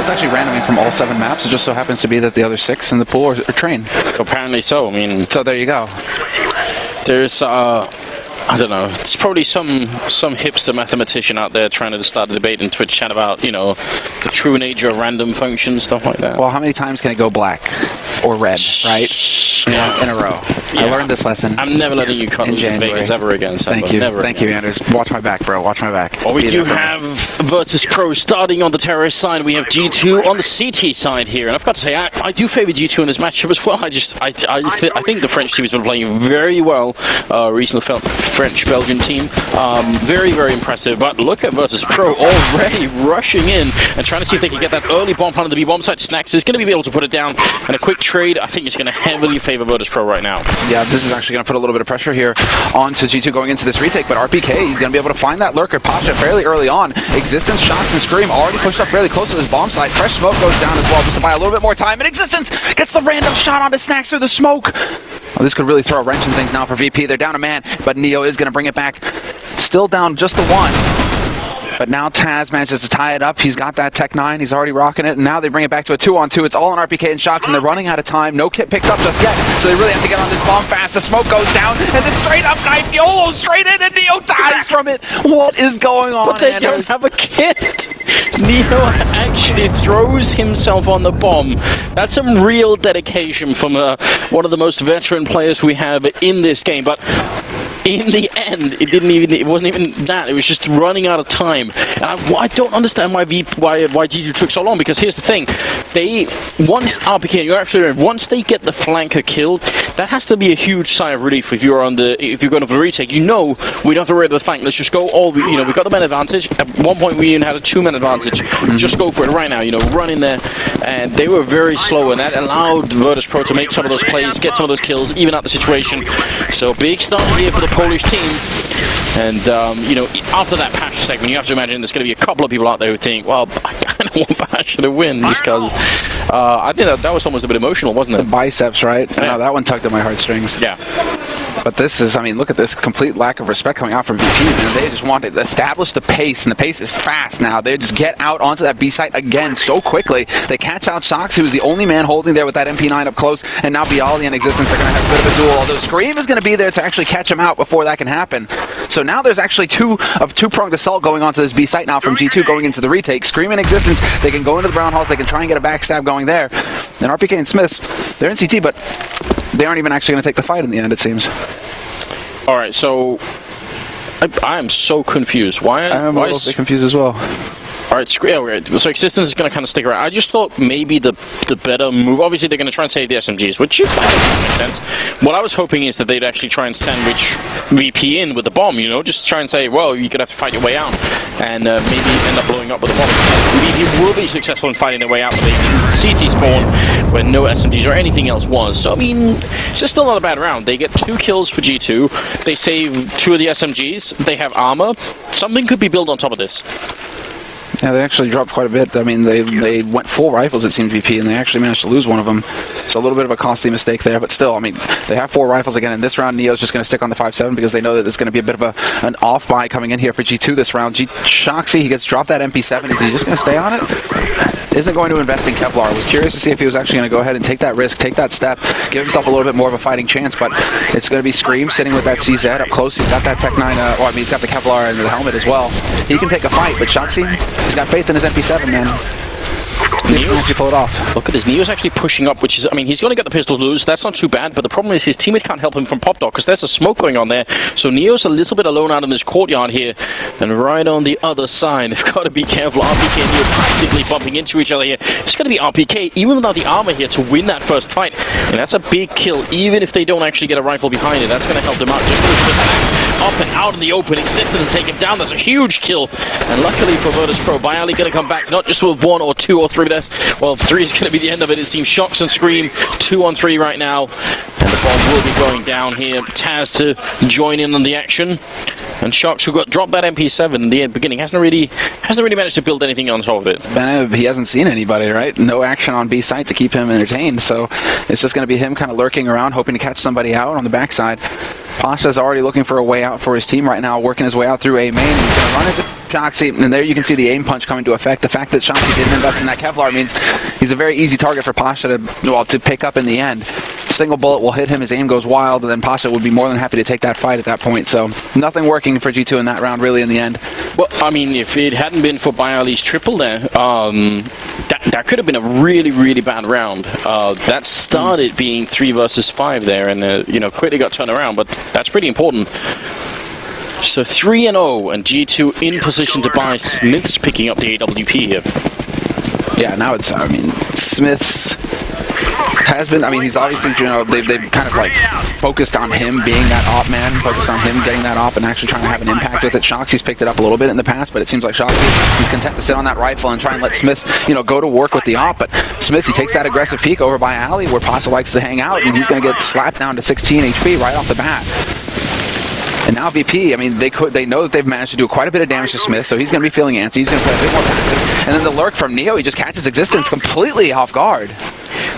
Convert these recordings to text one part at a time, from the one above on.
is actually randoming from all 7 maps. It just so happens to be that the other 6 in the pool are train. Apparently so. I mean, so there you go. There's I don't know. It's probably some hipster mathematician out there trying to start a debate in Twitch chat about, you know, the true nature of random functions, stuff like that. Well, how many times can it go black or red, right? Yeah. In a row. Yeah. I learned this lesson. I'm never letting you cut in Vegas ever again. Thank you. Thank you, Anders. Watch my back, bro. Watch my back. Well, we do have Virtus Pro starting on the terrorist side. We have G2 on the CT side here, and I've got to say, I do favor G2 in this matchup as well. I think the French team has been playing very well. Recently felt French-Belgian team. Very, very impressive. But look at Virtus Pro already rushing in and trying to see if they can get that early bomb plan on the B-bomb site. Snacks is going to be able to put it down. And a quick trade, I think, is going to heavily favor Virtus Pro right now. Yeah, this is actually going to put a little bit of pressure here onto G2 going into this retake. But RPK, he's going to be able to find that lurker. Pasha fairly early on. Existence, Shox, and Scream already pushed up fairly close to this bomb site. Fresh smoke goes down as well just to buy a little bit more time. And Existence gets the random shot onto Snacks through the smoke. Oh, this could really throw a wrench in things now for VP. They're down a man, but Neo is going to bring it back. Still down just the one. But now Taz manages to tie it up. He's got that Tech 9. He's already rocking it. And now they bring it back to a 2-on-2. It's all on RPK and Shox, and they're running out of time. No kit picked up just yet. So they really have to get on this bomb fast. The smoke goes down, and then straight up knife. YOLO straight in, and Neo dies from it. What is going on? But they don't have a kit. Neo actually throws himself on the bomb. That's some real dedication from one of the most veteran players we have in this game. But in the end, it wasn't even that. It was just running out of time. And I don't understand why G2 took so long, because here's the thing. Once RPK, you're absolutely right, once they get the flanker killed, that has to be a huge sigh of relief if you're going for the retake. You know, we don't have to worry about the flank. Let's just go we got the man advantage. At one point we even had a 2-man advantage. Just go for it right now, run in there. And they were very slow, and that allowed Virtus Pro to make some of those plays, get some of those kills, even out the situation. So big start here for the Polish team. And, after that Pasha segment, you have to imagine there's going to be a couple of people out there who think, well, I kind of want Pasha to win, just because I think that was almost a bit emotional, wasn't it? The biceps, right? Yeah. No, that one tugged at my heartstrings. Yeah. But this is, look at this complete lack of respect coming out from VP. Man. They just want to establish the pace, and the pace is fast now. They just get out onto that B site again so quickly. They catch out Shox, who was the only man holding there with that MP9 up close, and now Bialy in Existence. They're going to have a bit of a duel, although Scream is going to be there to actually catch him out before that can happen. So now there's actually two-pronged assault going onto this B site now from G2 going into the retake. Scream in Existence, they can go into the brown halls, they can try and get a backstab going there. And RPK and Smiths, they're in CT, but they aren't even actually going to take the fight in the end, it seems. All right, so I am so confused. I'm a little bit confused as well. All right, so Existence is going to kind of stick around. I just thought maybe the better move. Obviously, they're going to try and save the SMGs, which makes sense. What I was hoping is that they'd actually try and sandwich VP in with the bomb. Just try and say, well, you're going to have to fight your way out, and maybe end up blowing up with the bomb. VP will be successful in fighting their way out with a CT spawn where no SMGs or anything else was. So it's just still not a bad round. They get 2 kills for G2. They save 2 of the SMGs. They have armor. Something could be built on top of this. Yeah, they actually dropped quite a bit. They went full rifles, it seemed, VP, and they actually managed to lose one of them. So a little bit of a costly mistake there, but still, they have 4 rifles again. In this round, Neo's just going to stick on the 5.7 because they know that there's going to be a bit of an off buy coming in here for G2 this round. Shoxy, he gets dropped that MP7. Is he just going to stay on it? Isn't going to invest in Kevlar. Was curious to see if he was actually going to go ahead and take that risk, take that step, give himself a little bit more of a fighting chance, but it's going to be Scream sitting with that CZ up close. He's got that Tech 9, he's got the Kevlar and the helmet as well. He can take a fight, but Shoxy, he's got faith in his MP7, man. See if he can actually pull it off. Look at this. Neo's actually pushing up, which is, he's going to get the pistol loose. That's not too bad, but the problem is his teammate can't help him from Pop Dog because there's a smoke going on there. So Neo's a little bit alone out in this courtyard here. And right on the other side, they've got to be careful. RPK and Neo practically bumping into each other here. It's going to be RPK, even without the armor here, to win that first fight. And that's a big kill, even if they don't actually get a rifle behind it. That's going to help them out. Just a little bit up and out in the open. Existence and take him down. That's a huge kill. And luckily for Virtus Pro, Bialy going to come back, not just with 1 or 2 or 3 deaths. Well, 3 is going to be the end of it. It seems Shox and Scream 2-on-3 right now. And the bomb will be going down here. Taz to join in on the action. And Shox, who dropped that MP7 in the beginning, hasn't really managed to build anything on top of it. He hasn't seen anybody, right? No action on B site to keep him entertained. So it's just going to be him kind of lurking around, hoping to catch somebody out on the backside. Pasha's already looking for a way out for his team right now, working his way out through A main. He's going to run into Shoxy, and there you can see the aim punch come into effect. The fact that Shoxy didn't invest in that Kevlar means he's a very easy target for Pasha to pick up in the end. Single bullet will hit him, his aim goes wild, and then Pasha would be more than happy to take that fight at that point. So nothing working for G2 in that round really in the end. Well, I mean, if it hadn't been for Bialy's triple there, that could have been a really, really bad round. That started being 3 versus 5 there, and you know, quickly got turned around, but that's pretty important. So 3-0, and G2 in position to buy. Smith's picking up the AWP here. Yeah, now it's, I mean, Smith's has been, I mean, he's obviously, you know, they've kind of like focused on him being that op man, focused on him getting that op and actually trying to have an impact with it. Shoxy's picked it up a little bit in the past, but it seems like Shoxy, he's content to sit on that rifle and try and let Smith, you know, go to work with the op. But Smith, he takes that aggressive peek over by Alley where Pasha likes to hang out, and he's going to get slapped down to 16 HP right off the bat. And now VP, I mean, they know that they've managed to do quite a bit of damage to Smith, so he's going to be feeling antsy. He's going to play a bit more passive. And then the lurk from Neo, he just catches existence completely off guard.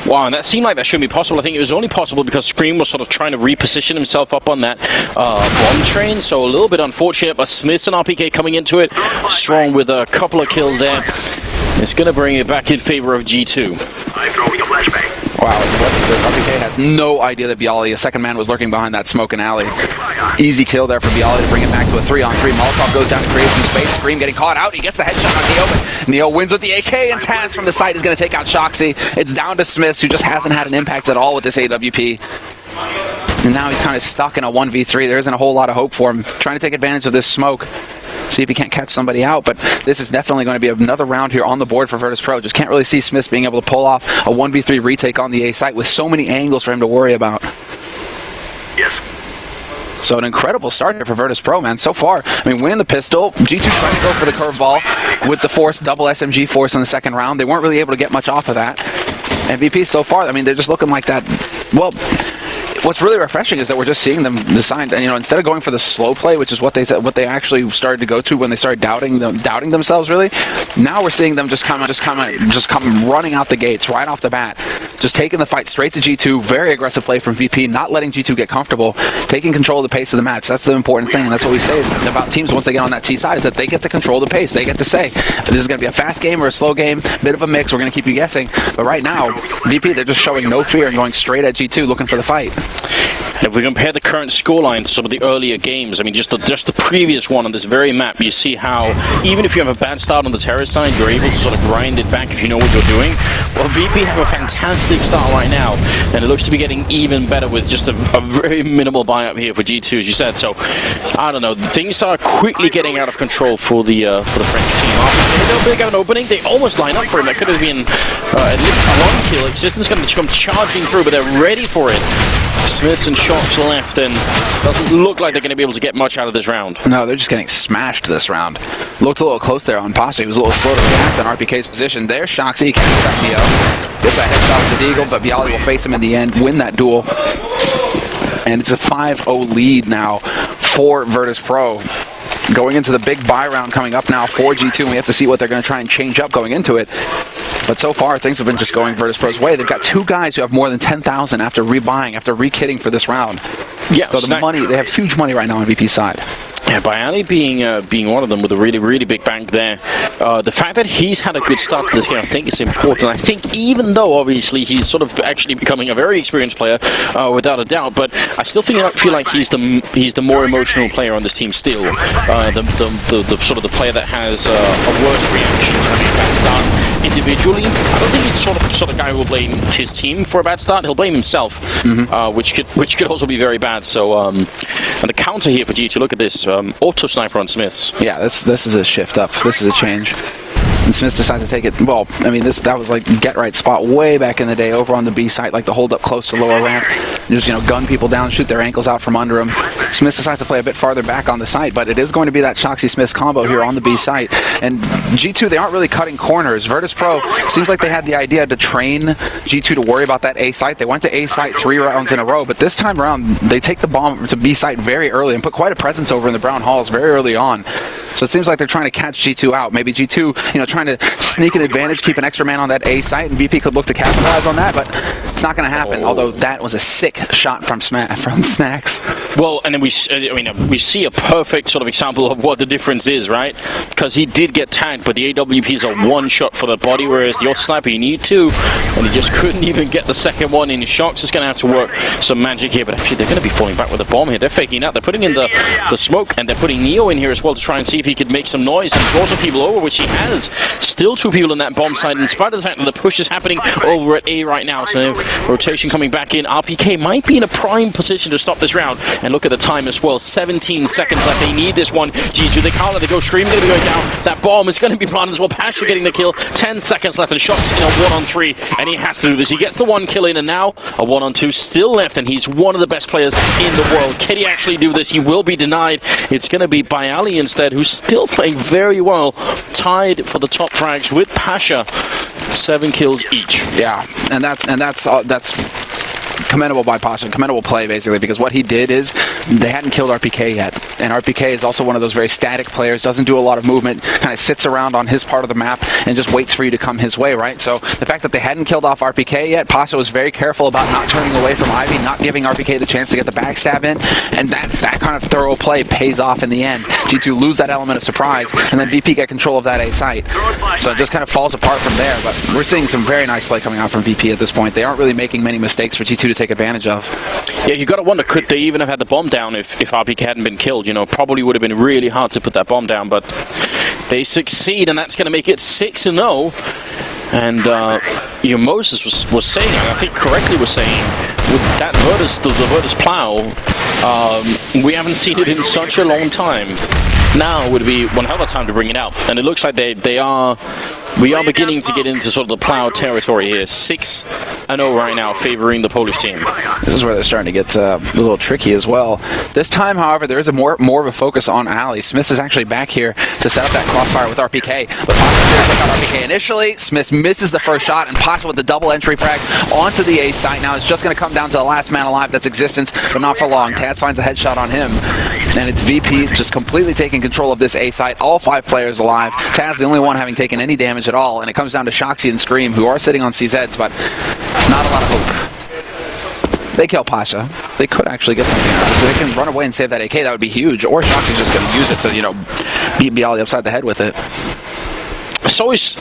Wow, and that seemed like that shouldn't be possible. I think it was only possible because Scream was sort of trying to reposition himself up on that bomb train, so a little bit unfortunate, but Smith's and RPK coming into it strong with a couple of kills there. It's going to bring it back in favor of G2. Wow, RPK has no idea that Bialy, a second man, was lurking behind that smoke and alley. Easy kill there for Bialy to bring it back to a 3-on-3. Molotov goes down to create some space. Scream getting caught out. He gets the headshot on Neo, but Neo wins with the AK, and Taz from the side is going to take out Shoxy. It's down to Smith, who just hasn't had an impact at all with this AWP. And now he's kind of stuck in a 1v3. There isn't a whole lot of hope for him. Trying to take advantage of this smoke. See if he can't catch somebody out, but this is definitely going to be another round here on the board for Virtus.pro. Just can't really see Smith being able to pull off a 1v3 retake on the A site with so many angles for him to worry about. Yes. So an incredible start here for Virtus.pro, man. So far, I mean, winning the pistol, G2 trying to go for the curveball with the force, double SMG force in the second round. They weren't really able to get much off of that. MVP so far, I mean, they're just looking like that. Well, what's really refreshing is that we're just seeing them decide, and you know, instead of going for the slow play, which is what they actually started to go to when they started doubting themselves, really. Now we're seeing them just come running out the gates right off the bat, just taking the fight straight to G2. Very aggressive play from VP, not letting G2 get comfortable, taking control of the pace of the match. That's the important thing, and that's what we say about teams once they get on that T side, is that they get to control the pace. They get to say, this is going to be a fast game or a slow game, bit of a mix. We're going to keep you guessing. But right now, VP, they're just showing no fear and going straight at G2, looking for the fight. If we compare the current scoreline to some of the earlier games, I mean, just the previous one on this very map, you see how even if you have a bad start on the terrace side, you're able to sort of grind it back if you know what you're doing. Well, VP have a fantastic start right now, and it looks to be getting even better with just a very minimal buy-up here for G2, as you said. So, I don't know, things are quickly getting out of control for the French team. After they don't have an opening, they almost line up for him. That could have been at least one kill. Existence going to come charging through, but they're ready for it. Smiths and Shox left, and doesn't look like they're going to be able to get much out of this round. No, they're just getting smashed this round. Looked a little close there on Pasha. He was a little slow to react on RPK's position. There's Shoxy. He can't stop Neo. Gets that headshot with the Deagle, but Bialy will face him in the end, win that duel. And it's a 5-0 lead now for Virtus.pro. Going into the big buy round coming up now for G2, and we have to see what they're going to try and change up going into it. But so far, things have been just going Virtus.pro's way. They've got 2 guys who have more than 10,000 after rebuying, after re-kitting for this round. Yeah, so the money, they have huge money right now on VP's side. Yeah, Bialy being one of them with a really, really big bank there. The fact that he's had a good start to this game, I think it's important. I think even though, obviously, he's sort of actually becoming a very experienced player, without a doubt, but I still feel like he's the more emotional player on this team still. The sort of the player that has a worse reaction to having a bad start individually. I don't think he's the sort of guy who will blame his team for a bad start. He'll blame himself, which could also be very bad. So, and the counter here for G2, look at this. Auto sniper on Smiths. Yeah, this is a shift up. This is a change. And Smith decides to take it. Well, I mean, that was like get right spot way back in the day over on the B site, like the hold up close to lower ramp. Just, you know, gun people down, shoot their ankles out from under them. Smith decides to play a bit farther back on the site, but it is going to be that Shoxy Smith combo here on the B site. And G2, they aren't really cutting corners. Virtus.pro seems like they had the idea to train G2 to worry about that A site. They went to A site 3 rounds in a row, but this time around, they take the bomb to B site very early and put quite a presence over in the Brown Halls very early on. So it seems like they're trying to catch G2 out. Maybe G2, you know, trying to sneak an advantage, keep an extra man on that A site, and VP could look to capitalize on that, but It's not going to happen, although that was a sick shot from Snacks. Well, and then we see a perfect sort of example of what the difference is, right? Because he did get tagged, but the AWPs are one shot for the body, whereas the auto sniper you need two, and he just couldn't even get the second one in. Shox is going to have to work some magic here, but actually they're going to be falling back with a bomb here. They're faking out. They're putting in the smoke, and they're putting Neo in here as well to try and see if he could make some noise and draw some people over, which he has. Still two people in that bomb site, in spite of the fact that the push is happening over at A right now. So rotation coming back in. RPK might be in a prime position to stop this round. And look at the time as well. 17 seconds left. They need this one. G2, they can't let it go. Stream going to be going down. That bomb is going to be planted as well. Pasha getting the kill. 10 seconds left, and Shox in a 1-on-3, and he has to do this. He gets the one kill in, and now a 1-on-2 still left, and he's one of the best players in the world. Can he actually do this? He will be denied. It's going to be Bayali instead, who's still playing very well. Tied for the top frags with Pasha. 7 kills each. Yeah, and that's commendable by Pasha, commendable play basically, because what he did is they hadn't killed RPK yet, and RPK is also one of those very static players, doesn't do a lot of movement, kind of sits around on his part of the map and just waits for you to come his way, right? So the fact that they hadn't killed off RPK yet, Pasha was very careful about not turning away from Ivy, not giving RPK the chance to get the backstab in, and that kind of thorough play pays off in the end. G2 lose that element of surprise, and then VP get control of that A site. So it just kind of falls apart from there, but we're seeing some very nice play coming out from VP at this point. They aren't really making many mistakes for G2 to take advantage of. Yeah, you got to wonder, could they even have had the bomb down if RPK hadn't been killed? You know, probably would have been really hard to put that bomb down, but they succeed, and that's going to make it 6-0. And Moses was saying, and I think correctly was saying, with that the Virtus plow, we haven't seen it in such a long time. Now would be one hell of a time to bring it out, and it looks like we are beginning to get into sort of the plow territory here. 6-0 right now, favoring the Polish team. This is where they're starting to get a little tricky as well. This time, however, there is a more of a focus on Ali. Smith is actually back here to set up that crossfire with RPK, but Pasha took out RPK initially. Smith misses the first shot, and Pasha with the double entry frag onto the A site. Now it's just going to come down to the last man alive. That's Existence, but not for long. Taz finds a headshot on him, and it's VP just completely taking control of this A site. All 5 players alive. Taz the only one having taken any damage at all, and it comes down to Shoxy and Scream, who are sitting on CZs, but not a lot of hope. They kill Pasha. They could actually get something out of it, so they can run away and save that AK. That would be huge. Or Shoxy's just going to use it to, you know, beat Bialy upside the head with it. It's always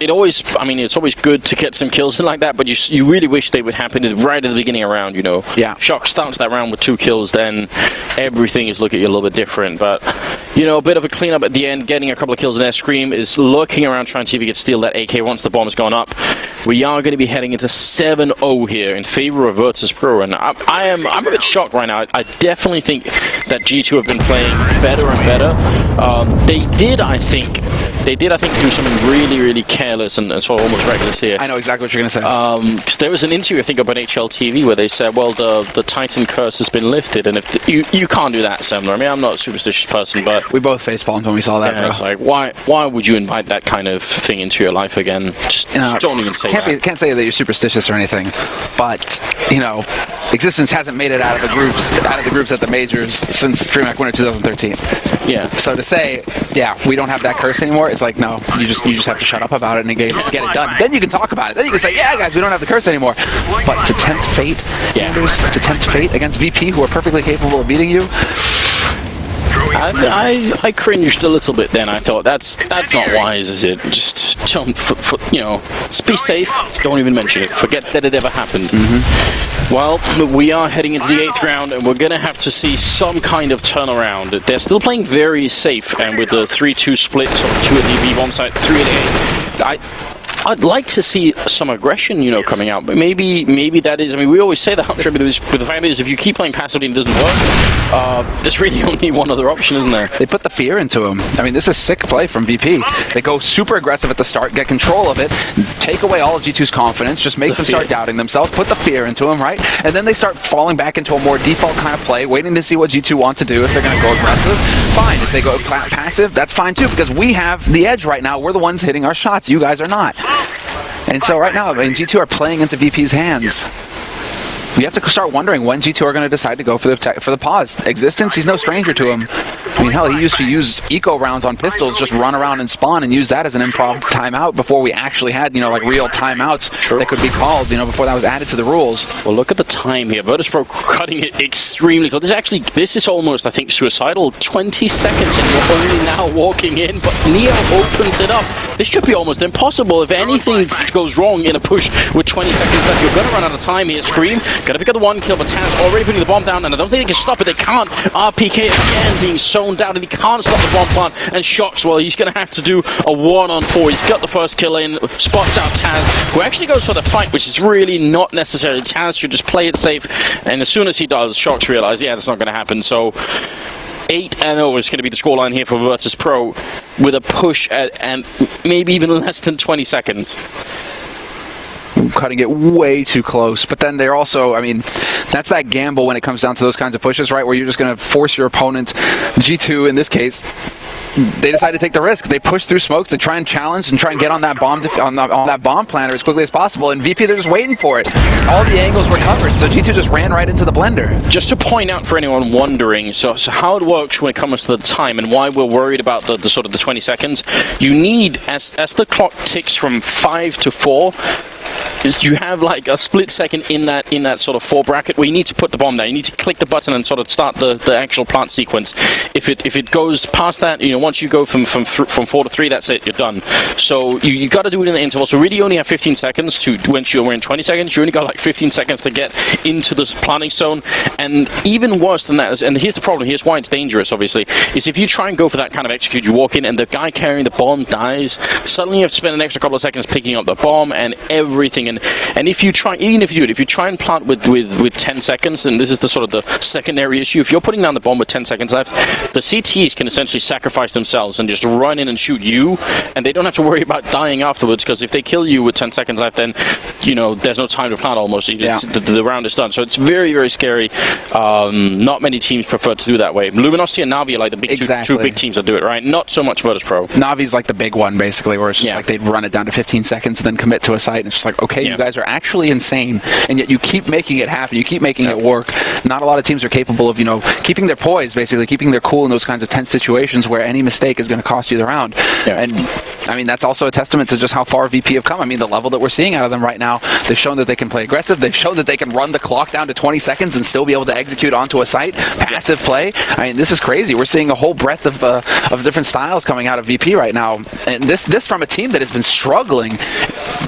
good to get some kills like that, but you really wish they would happen right at the beginning of the round, you know. Yeah. Shox starts that round with 2 kills, then everything is looking a little bit different, but, you know, a bit of a cleanup at the end, getting a couple of kills in there. Scream is looking around trying to see if he can steal that AK once the bomb has gone up. We are going to be heading into 7-0 here in favor of Virtus Pro, and I'm a bit shocked right now. I definitely think that G2 have been playing better and better. They did, I think, do something really careless and sort of almost reckless here. I know exactly what you're going to say. Because there was an interview, I think, up on HLTV where they said, well, the Titan curse has been lifted, and if you can't do that, Semler. I mean, I'm not a superstitious person, but we both facepalmed when we saw that. Yeah, bro. it's like, why would you invite that kind of thing into your life again? Just don't even say that. Can't say that you're superstitious or anything, but you know, Existence hasn't made it out of the groups at the majors since DreamHack Winter 2013. Yeah. So to say, yeah, we don't have that curse anymore, it's like, no, you just have to shut up about it and get it done. Then you can talk about it. Then you can say, yeah, guys, we don't have the curse anymore. But to tempt fate, to tempt fate against VP, who are perfectly capable of beating you. I cringed a little bit then. I thought that's not wise, is it? Just jump, you know, just be safe. Don't even mention it. Forget that it ever happened. Well, we are heading into the 8th round, and we're going to have to see some kind of turnaround. They're still playing very safe, and with the 3-2 split, so 2 at the B bomb site, 3 at A. I'd like to see some aggression, you know, coming out, but maybe that is. I mean, we always say that, but the fact is, if you keep playing passively and it doesn't work, there's really only one other option, isn't there? They put the fear into him. I mean, this is sick play from VP. They go super aggressive at the start, get control of it, take away all of G2's confidence, just make them start doubting themselves, put the fear into them, right? And then they start falling back into a more default kind of play, waiting to see what G2 wants to do. If they're going to go aggressive, fine. If they go passive, that's fine too, because we have the edge right now. We're the ones hitting our shots. You guys are not. And so right now, I mean, G2 are playing into VP's hands. we have to start wondering when G2 are going to decide to go for the pause. Existence, he's no stranger to him. I mean, hell, he used to use eco rounds on pistols, just run around and spawn and use that as an improv timeout before we actually had, you know, like real timeouts that could be called, you know, before that was added to the rules. Well, look at the time here. Virtus.pro cutting it extremely close. This is almost, I think, suicidal. 20 seconds and you're only now walking in, but Neo opens it up. This should be almost impossible. If anything goes wrong in a push with 20 seconds left, you're going to run out of time here. Scream, gonna pick up the one kill, but Taz already putting the bomb down, and I don't think they can stop it. They can't. RPK again being sewn down, and he can't stop the bomb plant. And Shocks, well, he's going to have to do a 1-on-4. He's got the first kill in, spots out Taz, who actually goes for the fight, which is really not necessary. Taz should just play it safe, and as soon as he does, Shocks realize, yeah, that's not going to happen. So 8-0 is going to be the scoreline here for Virtus.pro with a push at and maybe even less than 20 seconds. Cutting it way too close, but then they're also, I mean, that's that gamble when it comes down to those kinds of pushes, right, where you're just going to force your opponent, G2 in this case, they decide to take the risk. They push through smoke to try and challenge and try and get on that bomb on that bomb planter as quickly as possible, and VP, they're just waiting for it. All the angles were covered, so G2 just ran right into the blender. Just to point out for anyone wondering, so how it works when it comes to the time and why we're worried about the sort of the 20 seconds, you need, as the clock ticks from 5 to 4, is you have like a split second in that sort of 4 bracket where you need to put the bomb there. You need to click the button and sort of start the actual plant sequence. If it goes past that, you know, once you go from 4 to 3, that's it, you're done. So you got to do it in the interval. So really you only have 15 seconds to, once you're in 20 seconds, you only got like 15 seconds to get into the planting zone. And even worse than that, and here's the problem, here's why it's dangerous, obviously, is if you try and go for that kind of execute, you walk in and the guy carrying the bomb dies, suddenly you have to spend an extra couple of seconds picking up the bomb and everything. And if you try, even if you try and plant with 10 seconds, and this is the sort of the secondary issue, if you're putting down the bomb with 10 seconds left, the CTs can essentially sacrifice themselves and just run in and shoot you, and they don't have to worry about dying afterwards, because if they kill you with 10 seconds left, then, you know, there's no time to plant almost. The round is done. So it's very, very scary. Not many teams prefer to do that way. Luminosity and Na'Vi are like the big two big teams that do it, right? Not so much Virtus.pro. Na'Vi's like the big one, basically, where it's just like they'd run it down to 15 seconds and then commit to a site, and it's just like, okay, you guys are actually insane, and yet you keep making it happen, you keep making it work. Not a lot of teams are capable of, you know, keeping their poise, basically, keeping their cool in those kinds of tense situations where any mistake is going to cost you the round. And I mean, that's also a testament to just how far VP have come. I mean, the level that we're seeing out of them right now, they've shown that they can play aggressive, they've shown that they can run the clock down to 20 seconds and still be able to execute onto a site, passive play. I mean, this is crazy. We're seeing a whole breadth of different styles coming out of VP right now, and this from a team that has been struggling.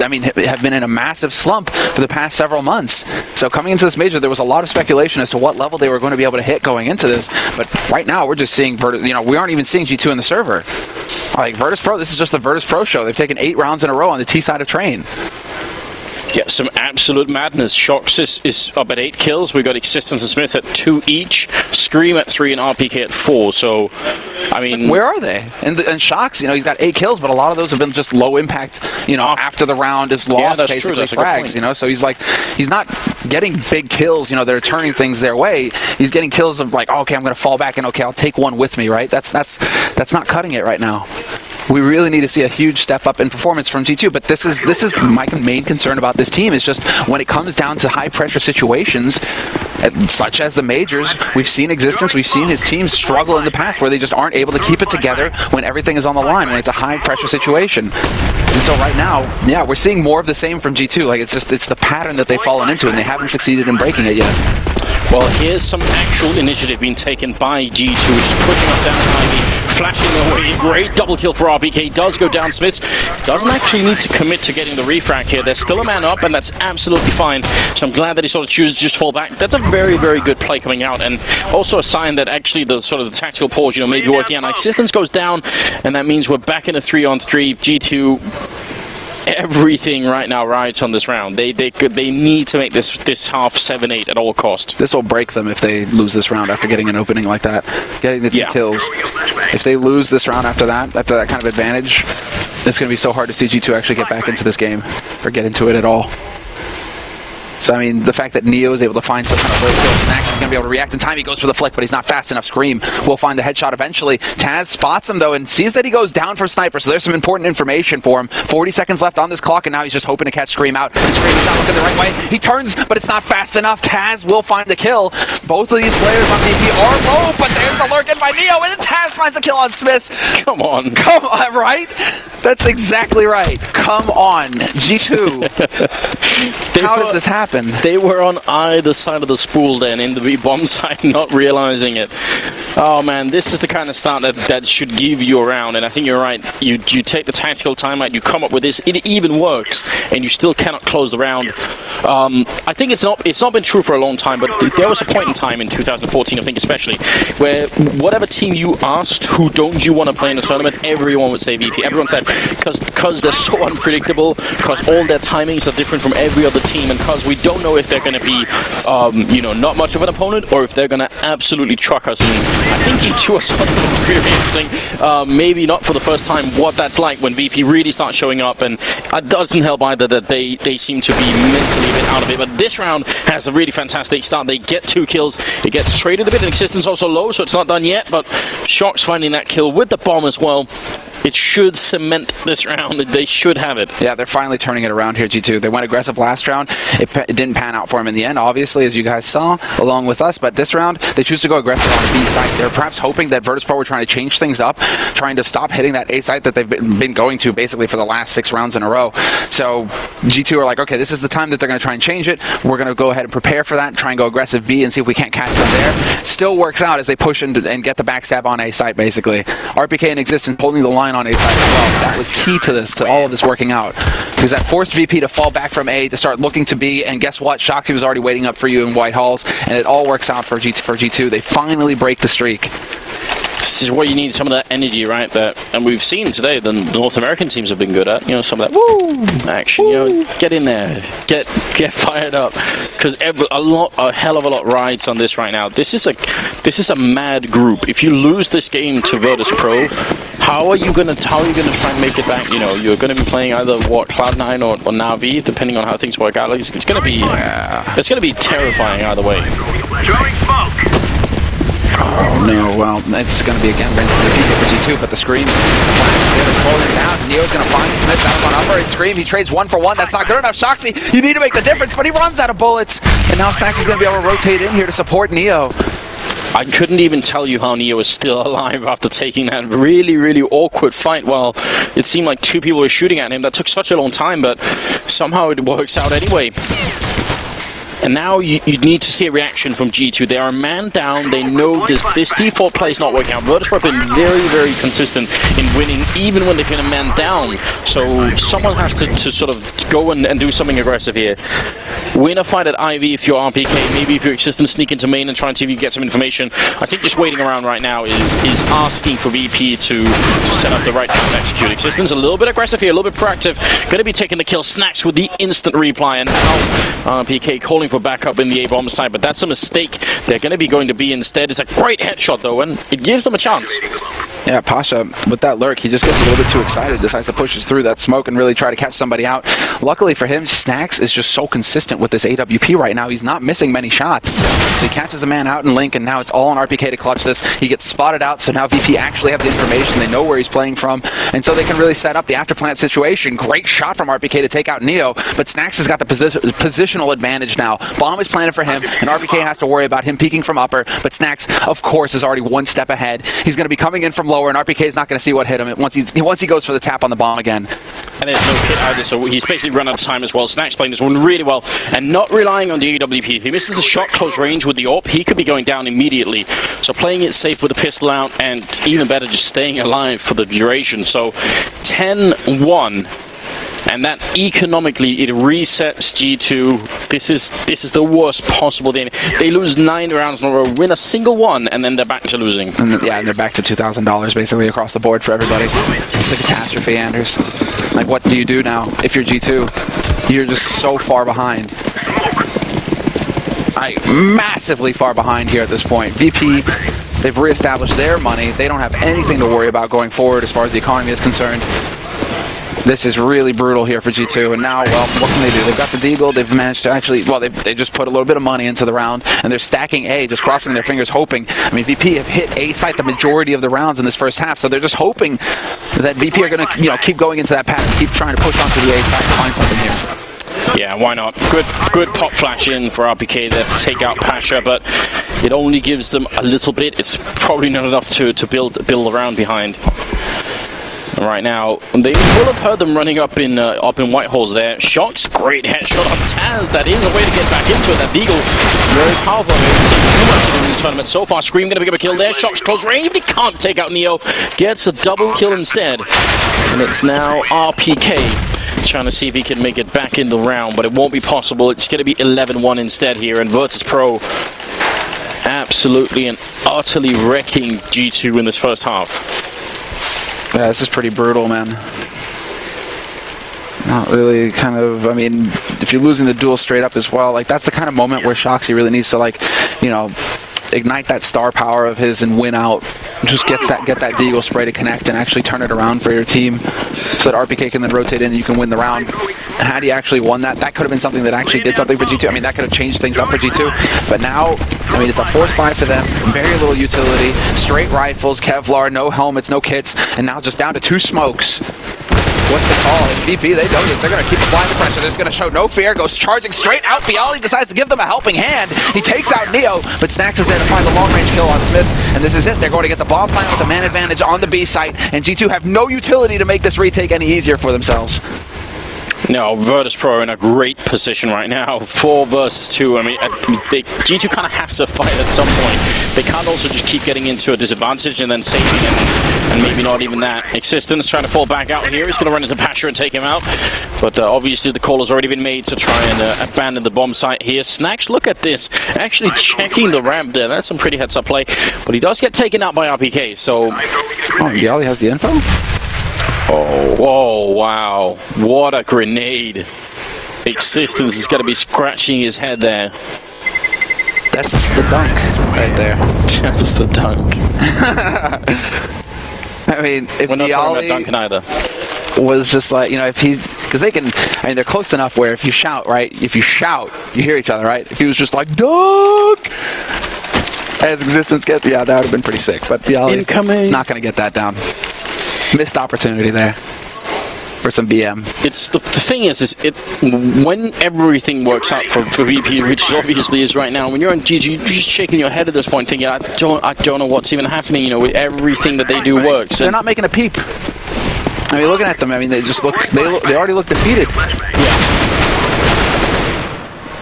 I mean, have been in a massive slump for the past several months. So coming into this major, there was a lot of speculation as to what level they were going to be able to hit going into this. But right now, we're just seeing, you know, we aren't even seeing G2 in the server. Like Virtus.pro, this is just the Virtus.pro show. They've taken 8 rounds in a row on the T side of Train. Yeah, some absolute madness. Shocks is up at 8 kills. We've got Existence and Smith at 2 each. Scream at 3 and RPK at 4. So, I mean, where are they? And Shocks, you know, he's got 8 kills, but a lot of those have been just low impact, you know, after the round is lost, basically frags, you know. So he's not getting big kills, you know, they're turning things their way. He's getting kills of like, oh, okay, I'm going to fall back and okay, I'll take one with me, right? That's not cutting it right now. We really need to see a huge step up in performance from G2, but this is my main concern about this team, is just when it comes down to high pressure situations, such as the majors, we've seen Existence, we've seen his teams struggle in the past where they just aren't able to keep it together when everything is on the line, when it's a high pressure situation. And so right now, yeah, we're seeing more of the same from G2. Like it's the pattern that they've fallen into, and they haven't succeeded in breaking it yet. Well, here's some actual initiative being taken by G2, which is pushing up down Ivy, flashing away. Great double kill for RPK. Does go down. Smiths doesn't actually need to commit to getting the refrag here. There's still a man up, and that's absolutely fine. So I'm glad that he sort of chooses to just fall back. That's a very, very good play coming out, and also a sign that actually the sort of the tactical pause, you know, maybe working out. Existence goes down, and that means we're back in a 3-on-3. G2. Everything right now rides on this round. They need to make this half 7-8 at all cost. This will break them if they lose this round after getting an opening like that, getting the 2 kills. If they lose this round after that kind of advantage, it's going to be so hard to see G2 actually get back into this game or get into it at all. So, I mean, the fact that Neo is able to find some kind of kill, Snax is going to be able to react in time. He goes for the flick, but he's not fast enough. Scream will find the headshot eventually. Taz spots him, though, and sees that he goes down for Sniper, so there's some important information for him. 40 seconds left on this clock, and now he's just hoping to catch Scream out. And Scream is not looking the right way. He turns, but it's not fast enough. Taz will find the kill. Both of these players on VP are low, but there's the lurk in by Neo, and then Taz finds a kill on Smiths. Come on. Come on, right? That's exactly right. Come on, G2. How does this happen? They were on either side of the spool then in the B-bomb side, not realizing it. Oh man, this is the kind of start that should give you a round, and I think you're right. You take the tactical timeout, you come up with this, it even works, and you still cannot close the round. I think it's not been true for a long time, but there was a point in time in 2014, I think especially, where whatever team you asked, who don't you want to play in the tournament, everyone would say VP. Everyone said, because they're so unpredictable, because all their timings are different from every other team, and because we don't know if they're going to be, you know, not much of an opponent, or if they're going to absolutely truck us. And I think G2 are sort of experiencing, maybe not for the first time, what that's like when VP really starts showing up, and it doesn't help either that they seem to be mentally a bit out of it. But this round has a really fantastic start. They get 2 kills. It gets traded a bit, and Existence also low, so it's not done yet, but Shock's finding that kill with the bomb as well. It should cement this round. They should have it. Yeah, they're finally turning it around here, G2. They went aggressive last round. It didn't pan out for them in the end, obviously, as you guys saw, along with us. But this round, they choose to go aggressive on the B site. They're perhaps hoping that Virtus.pro were trying to change things up, trying to stop hitting that A site that they've been going to basically for the last 6 rounds in a row. So G2 are like, okay, this is the time that they're going to try and change it. We're going to go ahead and prepare for that, try and go aggressive B and see if we can't catch them there. Still works out as they push and get the backstab on A site, basically. RPK and Existence holding the line on A site as well. That was key to this, to all of this working out, because that forced VP to fall back from A to start looking to B, and guess what? Shoxy was already waiting up for you in White Halls, and it all works out for G2. They finally break the streak. This is what you need, some of that energy, right? And we've seen today the North American teams have been good at, you know, some of that woo action, you know, get in there, get fired up, because a hell of a lot rides on this right now. This is a mad group. If you lose this game to Virtus.pro, how are you gonna try and make it back? You know, you're gonna be playing either Cloud9 or Na'Vi, depending on how things work out. It's gonna be terrifying either way. Throwing smoke. Oh no, well, it's going to be again rinse and repeat for G2, but the Scream is slowing it down. Neo's going to find Smith out on upper, and Scream, he trades 1 for 1. That's not good enough. Shoxy, you need to make the difference, but he runs out of bullets. And now Snax is going to be able to rotate in here to support Neo. I couldn't even tell you how Neo is still alive after taking that really, really awkward fight. Well, it seemed like 2 people were shooting at him. That took such a long time, but somehow it works out anyway. And now you need to see a reaction from G2. They are a man down. They know this default play is not working out. Virtus.pro have been very, very consistent in winning, even when they've been a man down. So someone has to sort of go and do something aggressive here. Win a fight at Ivy if you're RPK. Maybe if you're Existence, sneak into main and try and see if you can get some information. I think just waiting around right now is asking for VP to set up the right time to execute. Existence a little bit aggressive here, a little bit proactive. Going to be taking the kill. Snax with the instant reply, and now RPK calling for backup in the A-bomb side, but that's a mistake. They're going to be going to B instead. It's a great headshot though, and it gives them a chance. Yeah, Pasha, with that lurk, he just gets a little bit too excited, decides to push through that smoke and really try to catch somebody out. Luckily for him, Snax is just so consistent with this AWP right now. He's not missing many shots. He catches the man out in Link, and now it's all on RPK to clutch this. He gets spotted out, so now VP actually have the information. They know where he's playing from, and so they can really set up the afterplant situation. Great shot from RPK to take out Neo, but Snax has got the positional advantage now. Bomb is planted for him, and RPK has to worry about him peeking from upper, but Snax, of course, is already 1 step ahead. He's going to be coming in from lower, and RPK is not going to see what hit him once he goes for the tap on the bomb again. And there's no hit either, so he's basically run out of time as well. Snax playing this one really well, and not relying on the AWP. If he misses a shot close range with the AWP, he could be going down immediately. So playing it safe with the pistol out, and even better, just staying alive for the duration. So 10-1. And that economically, it resets G2. This is the worst possible thing. They lose 9 rounds in a row, win a single one, and then they're back to losing. And they're back to $2,000 basically across the board for everybody. It's a catastrophe, Anders. Like, what do you do now if you're G2? You're just so far behind. Massively far behind here at this point. VP, they've reestablished their money. They don't have anything to worry about going forward as far as the economy is concerned. This is really brutal here for G2, and now, well, what can they do? They've got the Deagle, they've managed to actually, well, they just put a little bit of money into the round, and they're stacking A, just crossing their fingers, hoping. I mean, VP have hit A site the majority of the rounds in this first half, so they're just hoping that VP are going to, you know, keep going into that pattern, keep trying to push onto the A site to find something here. Yeah, why not? Good pop flash in for RPK there to take out Pasha, but it only gives them a little bit. It's probably not enough to build around behind. Right now, they will have heard them running up in Whitehall's there. Shox, great headshot on Taz. That is a way to get back into it. That Deagle, very powerful. We haven't seen too much of him in the tournament so far. Scream gonna get a kill there. Shox close range, but he can't take out Neo. Gets a double kill instead. And it's now RPK trying to see if he can make it back in the round, but it won't be possible. It's gonna be 11-1 instead here, and Virtus Pro absolutely and utterly wrecking G2 in this first half. Yeah, this is pretty brutal, man. Not really kind of, I mean, if you're losing the duel straight up as well, like that's the kind of moment where Shoxy really needs to, like, you know, ignite that star power of his and win out. Just get that Deagle spray to connect and actually turn it around for your team so that RPK can then rotate in and you can win the round. And had he actually won that, that could have been something that actually did something for G2. I mean, that could have changed things up for G2. But now, I mean, it's a force buy for them. Very little utility. Straight rifles, Kevlar, no helmets, no kits. And now just down to 2 smokes. What's the call? It's VP, they know this. They're going to keep applying the pressure. They're just going to show no fear. Goes charging straight out. Bialy decides to give them a helping hand. He takes out Neo, but Snacks is there to find the long-range kill on Smith. And this is it. They're going to get the bomb plant with the man advantage on the B site. And G2 have no utility to make this retake any easier for themselves. No, Virtus Pro in a great position right now. 4 versus 2. I mean, G2 kind of have to fight at some point. They can't also just keep getting into a disadvantage and then saving it, and maybe not even that. Existence trying to fall back out here. He's going to run into Pasha and take him out. But obviously the call has already been made to try and abandon the bomb site here. Snacks, look at this. Actually checking the ramp there. That's some pretty heads-up play. But he does get taken out by RPK, so... Oh, Bialy has the info? Oh, whoa, wow. What a grenade. Existence is going to be scratching his head there. That's the dunk right there. That's the dunk. I mean, if we're not talking about dunking either. Was just like, you know, if he, because they can, I mean, they're close enough where if you shout, right, if you shout, you hear each other, right? If he was just like, dunk! As Existence gets, yeah, that would have been pretty sick. But Bialy, not going to get that down. Missed opportunity there for some BM. It's the thing is when everything works out for VP, which obviously is right now, when you're on GG, you're just shaking your head at this point, thinking, I don't know what's even happening. You know, with everything that they do works. They're not making a peep. I mean, looking at them, I mean, they just look. They already look defeated. Yeah.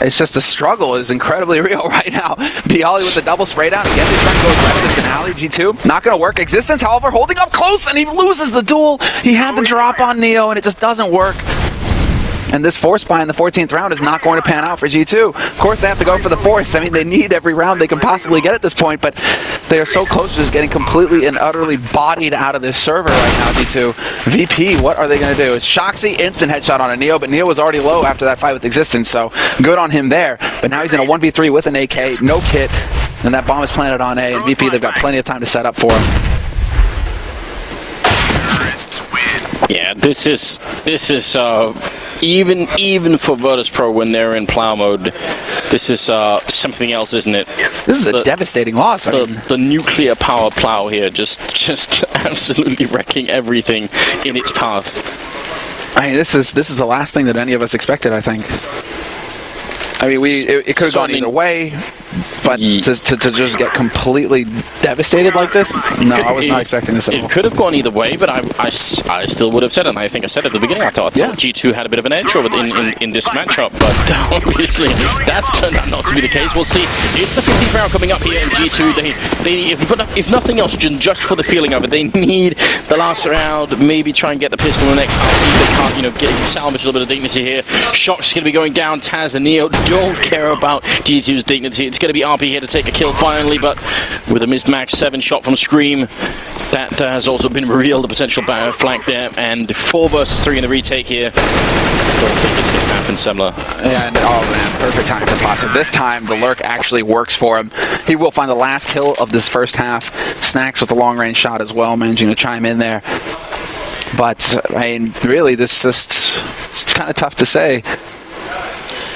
It's just the struggle is incredibly real right now. Bialy with the double spray down. Again, they're trying to go aggressive. This finale, G2. Not going to work. Existence, however, holding up close, and he loses the duel. He had the drop on Neo, and it just doesn't work. And this force buy in the 14th round is not going to pan out for G2. Of course, they have to go for the force. I mean, they need every round they can possibly get at this point, but they are so close to just getting completely and utterly bodied out of this server right now, G2. VP, what are they going to do? It's Shoxy, instant headshot on a Neo, but Neo was already low after that fight with Existence, so good on him there. But now he's in a 1v3 with an AK, no kit, and that bomb is planted on A, and VP, they've got plenty of time to set up for him. Yeah, this is even for Virtus Pro when they're in plow mode, this is something else, isn't it? This is a devastating loss. The nuclear power plow here, just absolutely wrecking everything in its path. I mean, this is the last thing that any of us expected, I think. I mean, it could have gone either way, but to just get completely devastated like this, no, I was not expecting this at all. It could have gone either way, but I still would have said it, and I think I said at the beginning, I thought G2 had a bit of an edge over in this matchup, but obviously that's turned out not to be the case. We'll see. It's the 15th round coming up here in G2. They if nothing else, just for the feeling of it, they need the last round, maybe try and get the pistol in the next half, see if they can't, you know, salvage a little bit of dignity here. Shock's going to be going down. Taz and Neo don't care about G2's dignity. It's going to be RP here to take a kill finally, but with a missed max 7 shot from Scream, that has also been revealed, the potential flank there, and 4 versus 3 in the retake here. Don't think it's going to happen, Semler. Yeah, and oh man, perfect time for Pasha. This time the lurk actually works for him. He will find the last kill of this first half. Snacks with the long range shot as well, managing to chime in there. But, I mean, really, it's kind of tough to say.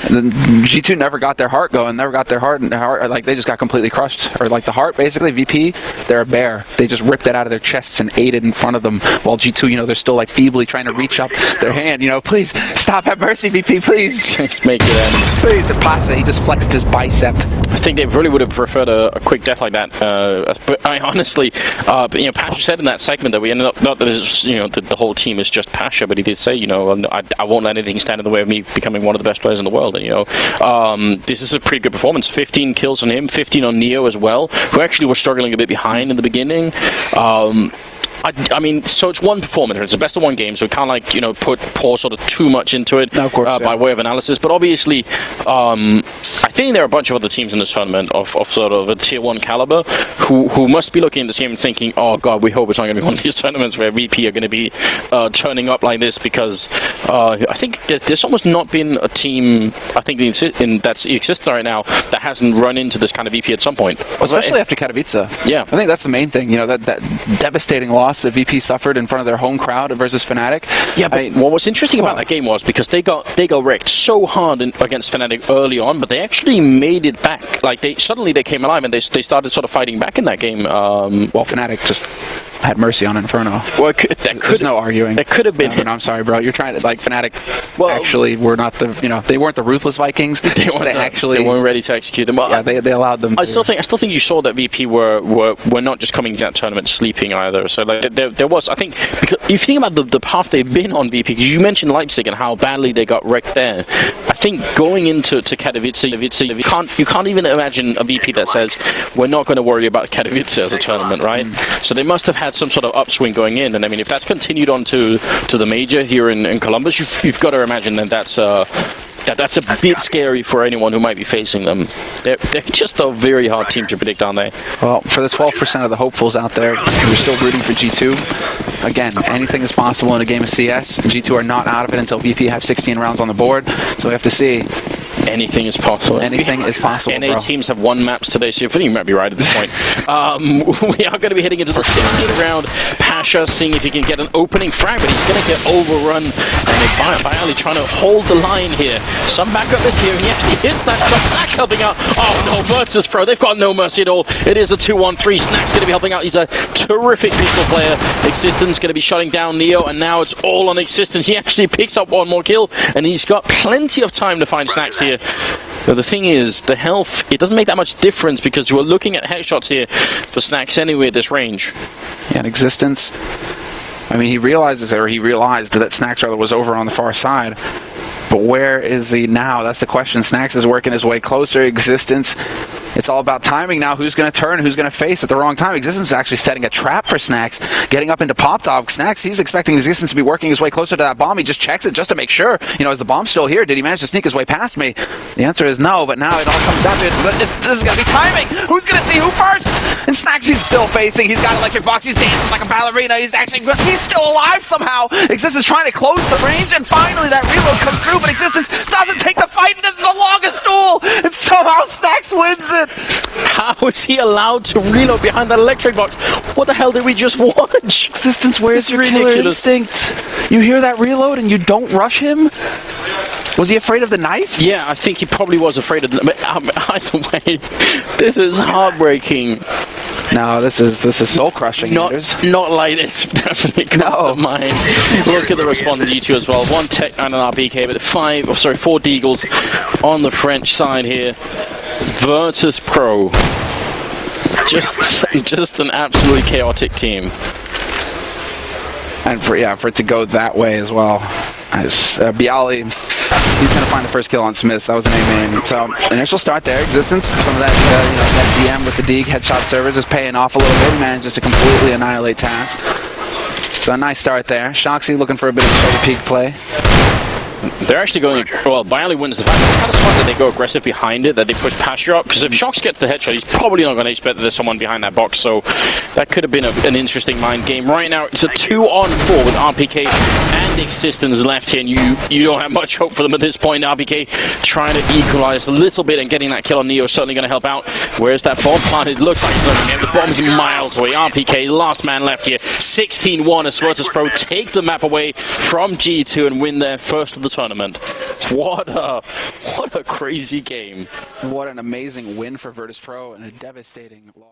And then G2 never got their heart going, like they just got completely crushed. Or like the heart, basically, VP, they're a bear. They just ripped it out of their chests and ate it in front of them. While G2, you know, they're still like feebly trying to reach up their hand, you know, please, stop, have mercy, VP, please. Let's make it end. Please, the pasta, he just flexed his bicep. I think they really would have preferred a quick death like that. But I honestly, you know, Pasha said in that segment that we ended up, not that it's, you know, the whole team is just Pasha, but he did say, you know, I won't let anything stand in the way of me becoming one of the best players in the world. And, you know, this is a pretty good performance. 15 kills on him, 15 on Neo as well, who actually was struggling a bit behind in the beginning. I mean, so it's one performance. It's the best of one game, so we can't, like, you know, pour sort of too much into it, no, of course, by way of analysis. But obviously, I think there are a bunch of other teams in this tournament of sort of a tier 1 caliber who must be looking at this game and thinking, oh god, we hope it's not going to be one of these tournaments where VP are going to be turning up like this, because I think there's almost not been a team, I think, that exists right now that hasn't run into this kind of VP at some point. Especially after Katowice. Yeah. I think that's the main thing, you know, that devastating loss that VP suffered in front of their home crowd versus Fnatic. Yeah, but what's interesting about that game was because they got wrecked so hard against Fnatic early on, but they actually made it back. Like, they came alive and they started sort of fighting back in that game. Well, Fnatic just had mercy on Inferno. Well, there's no arguing. It could have been. No, I'm sorry, bro. You're trying to, like, Fnatic actually were not the, you know, they weren't the ruthless Vikings. They weren't ready to execute them. Yeah, they allowed them. I still think you saw that VP were not just coming to that tournament sleeping either. So like there was, I think, because if you think about the path they've been on VP, because you mentioned Leipzig and how badly they got wrecked there. I think going into Katowice, you can't even imagine a VP that says we're not going to worry about Katowice as a tournament, right? So they must have had some sort of upswing going in, and I mean, if that's continued on to the major here in Columbus, you've got to imagine that that's a bit scary for anyone who might be facing them. They're just a very hard team to predict, aren't they? Well, for the 12% of the hopefuls out there who are still rooting for G2, again, anything is possible in a game of CS. G2 are not out of it until VP have 16 rounds on the board, so we have to see. Anything is possible. Anything is possible, NA teams have won maps today, so I think you might be right at this point. We are going to be heading into the 16th round. Pasha seeing if he can get an opening frag, but he's going to get overrun. And Bialy trying to hold the line here. Some backup is here, and he actually hits that shot. Snack's helping out. Oh no, Virtus Pro, they've got no mercy at all. It is a 2-1-3. Snack's going to be helping out. He's a terrific pistol player. Existence going to be shutting down Neo, and now it's all on Existence. He actually picks up one more kill, and he's got plenty of time to find Snacks here. But the thing is, the health, it doesn't make that much difference because you are looking at headshots here for Snacks anyway at this range. Yeah, in Existence, I mean, he realized that Snacks was over on the far side. But where is he now? That's the question. Snacks is working his way closer. Existence, it's all about timing now. Who's going to turn? Who's going to face at the wrong time? Existence is actually setting a trap for Snacks, getting up into Pop Dog. Snacks, he's expecting Existence to be working his way closer to that bomb. He just checks it just to make sure. You know, is the bomb still here? Did he manage to sneak his way past me? The answer is no, but now it all comes down to it. This is going to be timing. Who's going to see who first? And Snacks, he's still facing. He's got Electric Box. He's dancing like a ballerina. He's still alive somehow. Existence trying to close the range, and finally that reload comes through, but Existence doesn't take the fight, and this is the longest duel, and somehow Snacks wins it. How is he allowed to reload behind that Electric Box? What the hell did we just watch? Existence, where's your killer instinct? You hear that reload and you don't rush him? Was he afraid of the knife? Yeah, I think he probably was afraid of the knife. Either way, this is heartbreaking. No, this is soul crushing. Not like this. Definitely comes to mind. Look at the response to G2 as well. 1 Tech and an RPK, but 4 Deagles on the French side here. Virtus Pro. Just an absolutely chaotic team. And for it to go that way as well. Bialy, he's going to find the first kill on Smiths. That was an A-main. So, initial start there. Existence. Some of that, that DM with the Deeg headshot servers is paying off a little bit. He manages to completely annihilate Task. So, a nice start there. Shoxy looking for a bit of a shoulder peek play. They're actually going, well, Bialy wins the fight. It's kind of smart that they go aggressive behind it, that they push Pasha up, because if Shox gets the headshot, he's probably not going to expect that there's someone behind that box, so that could have been an interesting mind game. Right now, it's a 2-on-4 with RPK and Existence left here, and you don't have much hope for them at this point. RPK trying to equalize a little bit, and getting that kill on Neo is certainly going to help out. Where's that bomb plant? It looks like it's looking at the bomb's miles away. RPK, last man left here, 16-1 as Virtus.pro take the map away from G2 and win their first of the tournament. What a crazy game. What an amazing win for Virtus.pro and a devastating loss.